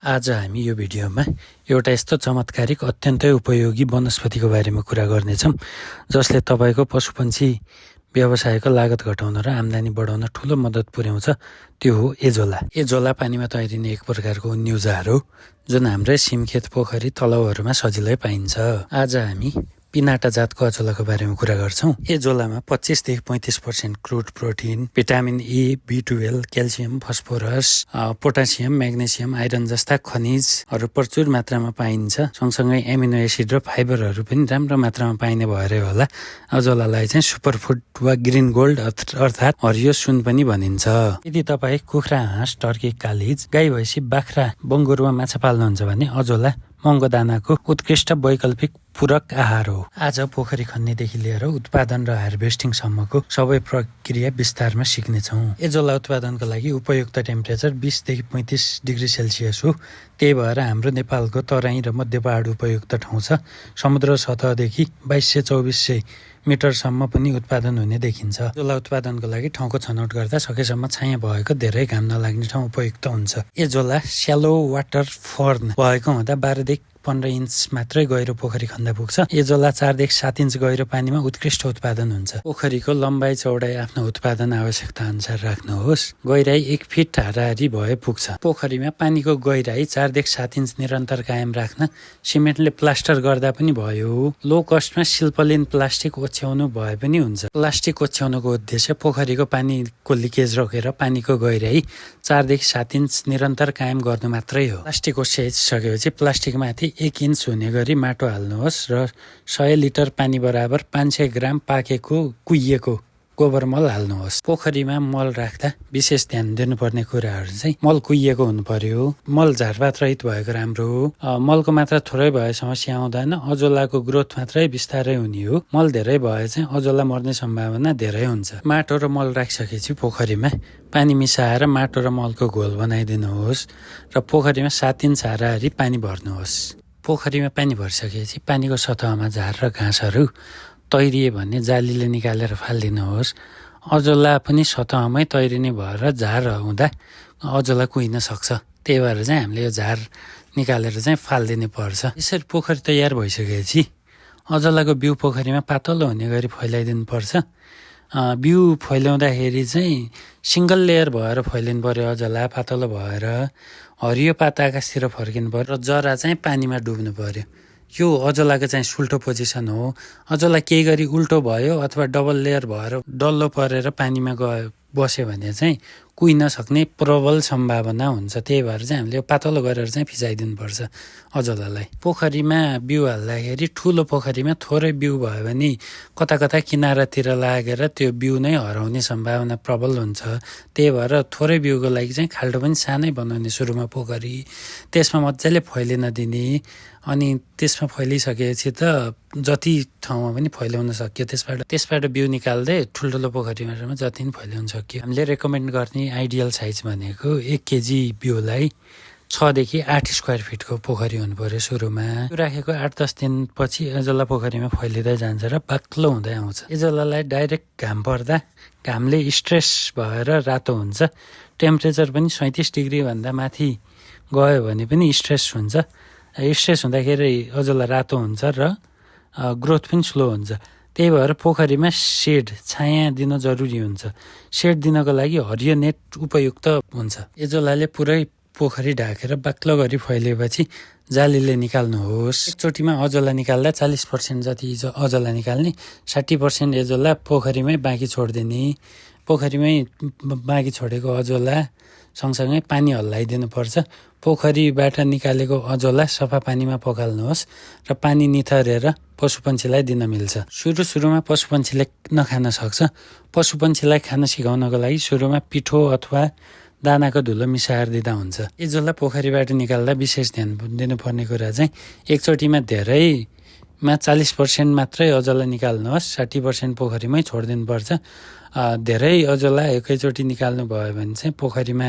आज हामी यो भिडियोमा एउटा यस्तो चमत्कारिक अत्यन्तै उपयोगी वनस्पतिको बारेमा कुरा गर्नेछौँ जसले तपाईँको पशुपन्छी व्यवसायको लागत घटाउन र आम्दानी बढाउन ठूलो मद्दत पुर्याउँछ। त्यो हो एजोला। एजोला पानीमा तैरिने एक प्रकारको उन्युजार हो जुन हाम्रै सिमखेत पोखरी तलाउहरूमा सजिलै पाइन्छ। आज हामी पिनाटा जातको अजोलाको बारेमा कुरा गर्छौं। एजोलामा 25 देखि 35% crude protein, vitamin A, B12, calcium, phosphorus, potassium, magnesium, iron जस्ता खनिजहरू प्रचुर मात्रामा पाइन्छ। सँगसँगै एमिनो एसिड र फाइबरहरू पनि राम्रो मात्रामा पाइने भएरै होला अजोलालाई चाहिँ सुपरफुड वा ग्रीन गोल्ड अर्थात् हरियो सुन पनि भनिन्छ। यदि तपाईँ कुखुरा, हाँस, टर्की, कालिज, गाई, भैँसी, बाख्रा, बङ्गुर वा माछा पाल्नुहुन्छ भने अजोला महँगो दानाको उत्कृष्ट वैकल्पिक पूरक आहार हो। आज पोखरी खन्नेदेखि लिएर उत्पादन र हार्भेस्टिङसम्मको सबै प्रक्रिया विस्तारमा सिक्नेछौँ। एजोला उत्पादनको लागि उपयुक्त टेम्परेचर 20 देखि 35 डिग्री सेल्सियस हो। त्यही भएर हाम्रो नेपालको तराई र मध्य पहाड उपयुक्त ठाउँ छ। समुद्र सतहदेखि 2200-2400 मिटरसम्म पनि उत्पादन हुने देखिन्छ। एजोला उत्पादनको लागि ठाउँको छनौट गर्दा सकेसम्म छाया भएको धेरै घाम नलाग्ने ठाउँ उपयुक्त हुन्छ। एजोला स्यालो वाटर फर्न भएको हुँदा 12 देखि 15 इन्च मात्रै गहिरो पोखरी खन्दा पुग्छ। एजोला 4 देखि 7 इन्च गहिरो पानीमा उत्कृष्ट उत्पादन हुन्छ। पोखरीको लम्बाइ चौडाइ आफ्नो उत्पादन आवश्यकता अनुसार राख्नुहोस्। गहिराई 1 फिट हाराहारी भए पुग्छ। पोखरीमा पानीको गहिराई 4 देखि 7 इन्च निरन्तर कायम राख्न सिमेन्टले प्लास्टर गर्दा पनि भयो। लो कस्टमा सिल्पलिन प्लास्टिक ओछ्याउनु भए पनि हुन्छ। प्लास्टिक ओछ्याउनुको उद्देश्य पोखरीको पानीको लिकेज रोकेर पानीको गहिराई 4 देखि 7 इन्च निरन्तर कायम गर्नु मात्रै हो। प्लास्टिक ओछ्याइसकेपछि प्लास्टिकमाथि 1 इन्च हुने गरी माटो हाल्नुहोस् र 100 लिटर पानी बराबर 500 ग्राम पाकेको कुहिएको गोबर मल हाल्नुहोस्। पोखरीमा मल राख्दा विशेष ध्यान दिनुपर्ने कुराहरू चाहिँ मल कुहिएको हुनु पर्यो। मल झारपात रहित भएको राम्रो हो। मलको मात्रा थोरै भए समस्या आउँदैन। अजोलाको ग्रोथ मात्रै बिस्तारै हुने हो। मल धेरै भए चाहिँ अजोला मर्ने सम्भावना धेरै हुन्छ। माटो र मल राखिसकेपछि पोखरीमा पानी मिसाएर माटो र मलको घोल बनाइदिनुहोस् र पोखरीमा 7 इन्च हाराहारी पानी भर्नुहोस्। पोखरीमा पानी भरिसकेपछि पानीको सतहमा झार र घाँसहरू तैरिए भने जालीले निकालेर फालिदिनुहोस्। अजोला पनि सतहमै तैरिने भएर झार हुँदा अजोला कुहिन सक्छ। त्यही भएर चाहिँ हामीले यो झार निकालेर चाहिँ फालिदिनु पर्छ। यसरी पोखरी तयार भइसकेपछि अजोलाको बिउ पोखरीमा पातलो हुने गरी फैलाइदिनु पर्छ। बिउ फैलाउँदाखेरि चाहिँ सिङ्गल लेयर भएर फैलिनु पर्यो। अजोला पातलो भएर हरियो पात आकाशतिर फर्किनु पर्यो र जरा चाहिँ पानीमा डुब्नु पर्यो। यो अजोलाको चाहिँ सुल्टो पोजिसन हो। अजोला केही गरी उल्टो भयो अथवा डबल लेयर भएर डल्लो परेर पानीमा बस्यो भने चाहिँ कुहिन सक्ने प्रबल सम्भावना हुन्छ। त्यही भएर चाहिँ हामीले पातलो गरेर चाहिँ फिजाइदिनुपर्छ अजोलालाई। पोखरीमा बिउ हाल्दाखेरि ठुलो पोखरीमा थोरै बिउ भयो भने कता कता किनारातिर लागेर त्यो बिउ नै हराउने सम्भावना प्रबल हुन्छ। त्यही भएर थोरै बिउको लागि चाहिँ खाल्डो पनि सानै बनाउने सुरुमा पोखरी, त्यसमा मजाले फैलिन दिने। अनि त्यसमा फैलिसकेपछि त जति ठाउँमा पनि फैलाउन सक्यो त्यसबाट बिउ निकाल्दै ठुल्ठुलो पोखरीमा जति पनि फैलाउन सक्यो। हामीले रेकमेन्ड गर्ने आइडियल साइज भनेको 1 केजी बिउलाई 6 देखि 8 स्क्वायर फिटको पोखरी हुनु पर्यो सुरुमा। त्यो राखेको 8-10 दिनपछि एजोला पोखरीमा फैलिँदै जान्छ र बाक्लो हुँदै आउँछ। एजोलालाई डाइरेक्ट घाम पर्दा घामले स्ट्रेस भएर रातो हुन्छ। टेम्परेचर पनि 37 डिग्री भन्दा माथि गयो भने पनि स्ट्रेस हुन्छ। स्ट्रेस हुँदाखेरि अजोला रातो हुन्छ र ग्रोथ पनि स्लो हुन्छ। त्यही भएर पोखरीमा सेड छाया दिन जरुरी हुन्छ। सेड दिनको लागि हरियो नेट उपयुक्त हुन्छ। एजोलाले पुरै पोखरी ढाकेर बाक्लो गरी फैलिएपछि जालीले निकाल्नुहोस्। एकचोटिमा अजोला निकाल्दा 40% जति अजोला निकाल्ने, 60% एजोला पोखरीमै बाँकी छोडिदिने। पोखरीमै बाँकी छोडेको अजोला सँगसँगै पानी हल्लाइदिनु पर्छ। पोखरीबाट निकालेको अजोला सफा पानीमा पखाल्नुहोस् र पानी निथरेर पशुपन्छीलाई दिन मिल्छ। सुरुमा पशुपन्छीले नखान सक्छ। पशुपन्छीलाई खान सिकाउनको लागि सुरुमा पिठो अथवा दानाको धुलो मिसाएर दिँदा हुन्छ। एजोला पोखरीबाट निकाल्दा विशेष ध्यान दिनुपर्ने कुरा चाहिँ एकचोटिमा धेरैमा 40% मात्रै अजोला निकाल्नुहोस्। 60% पोखरीमै छोडिदिनुपर्छ। धेरै अजोला एकैचोटि निकाल्नु भयो भने चाहिँ पोखरीमा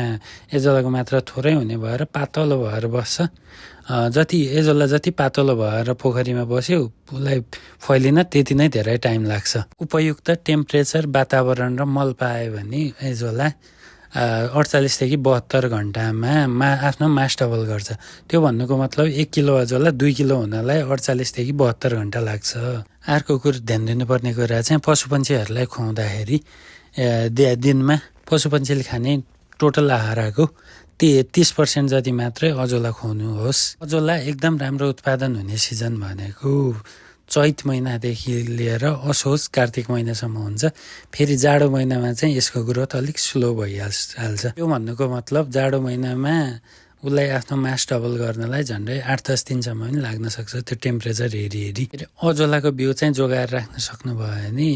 एजोलाको मात्रा थोरै हुने भएर पातलो भएर बस्छ। एजोला जति पातलो भएर पोखरीमा बस्यो उसलाई फैलिन त्यति नै धेरै टाइम लाग्छ। उपयुक्त टेम्परेचर, वातावरण र मल पायो भने एजोला 48 देखि 72 घण्टामा आफ्नो मास डबल गर्छ। त्यो भन्नुको मतलब 1 किलो अजोला 2 किलो हुनलाई 48 देखि 72 घण्टा लाग्छ। अर्को कुरो ध्यान दिनुपर्ने कुरा चाहिँ पशुपन्छीहरूलाई खुवाउँदाखेरि दिनमा पशुपन्छीले खाने टोटल आहारको 30% जति मात्रै अजोला खुवाउनुहोस्। अजोला एकदम राम्रो उत्पादन हुने सिजन भनेको चैत महिनादेखि लिएर असोज कार्तिक महिनासम्म हुन्छ। फेरि जाडो महिनामा चाहिँ यसको ग्रोथ अलिक स्लो भइहाल्छ। त्यो भन्नुको मतलब जाडो महिनामा उसलाई आफ्नो मास डबल गर्नलाई झन्डै 8-10 दिनसम्म पनि लाग्न सक्छ, त्यो टेम्परेचर हेरी। अजोलाको बिउ चाहिँ जोगाएर राख्न सक्नुभयो भने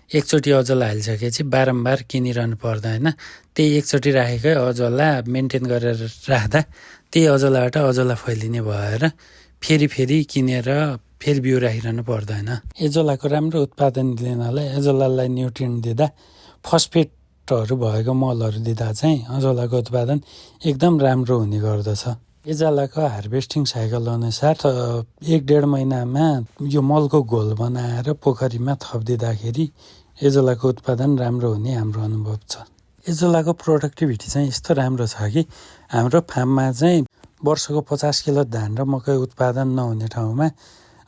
एकचोटि अजोला हालिसकेपछि बारम्बार किनिरहनु पर्दैन। त्यही एकचोटि राखेकै अजोला मेन्टेन गरेर राख्दा त्यही अजोलाबाट अजोला फैलिने भएर फेरि किनेर फेरि बिउ राखिरहनु पर्दैन। एजोलाको राम्रो उत्पादन लिनलाई एजोलालाई न्युट्रिएन्ट दिँदा फस्फेटहरू भएको मलहरू दिँदा चाहिँ अजोलाको उत्पादन एकदम राम्रो हुने गर्दछ। एजोलाको हार्भेस्टिङ साइकल अनुसार 1-1.5 महिनामा यो मलको घोल बनाएर पोखरीमा थपिदिँदाखेरि एजोलाको उत्पादन राम्रो हुने हाम्रो अनुभव छ। एजोलाको प्रोडक्टिभिटी चाहिँ यस्तो राम्रो छ कि हाम्रो फार्ममा चाहिँ वर्षको 50 किलो धान र मकै उत्पादन नहुने ठाउँमा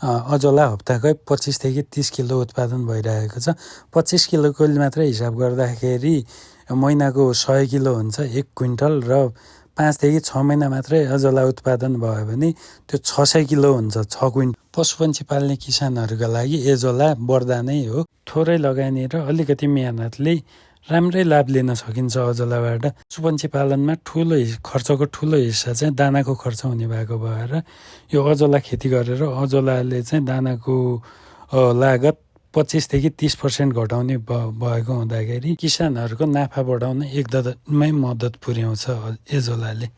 अजोला हप्ताकै 25 देखि 30 किलो उत्पादन भइरहेको छ। 25 किलोको मात्रै हिसाब गर्दाखेरि महिनाको 100 किलो हुन्छ 1 क्विन्टल र 5 देखि 6 महिना मात्रै अजोला उत्पादन भयो भने त्यो 600 किलो हुन्छ 6 क्विन्टल। पशुपन्छी पाल्ने किसानहरूका लागि एजोला वरदान नै हो। थोरै लगानी र अलिकति मेहनतले राम्रै लाभ लिन सकिन्छ अजोलाबाट। पशुपन्छी पालनमा खर्चको ठुलो हिस्सा चाहिँ दानाको खर्च हुने भएको भएर यो अजोला खेती गरेर अजोलाले चाहिँ दानाको लागत 25 देखि 30% घटाउने भएको हुँदाखेरि किसानहरूको नाफा बढाउन एकदमै मद्दत पुर्याउँछ एजोलाले।